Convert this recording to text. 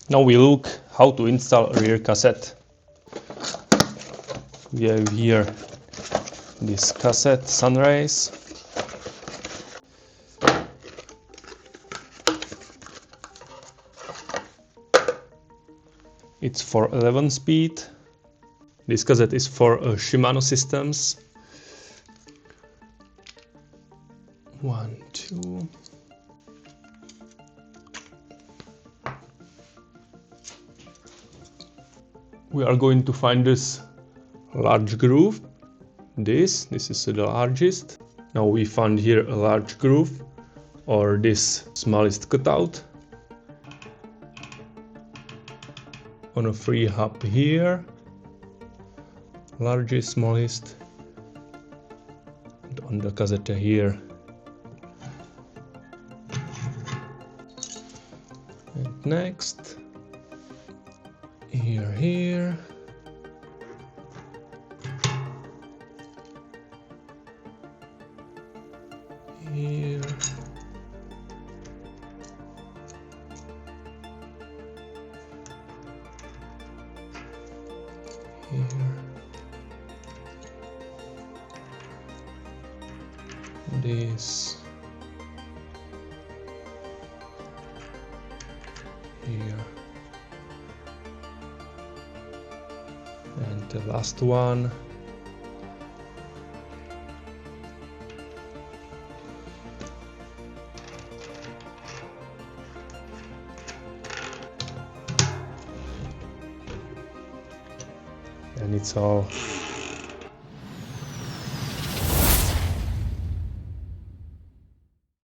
Now we look how to install a rear cassette. We have here this cassette SunRace. It's for 11 speed. This cassette is for Shimano systems. 1, 2. We are going to find this large groove. This is the largest. Now we found here a large groove, or this smallest cutout. On a free hub here, largest, smallest, and on the cassette here. And next, here, here. Here. Here. This. Here. And the last one. And it's all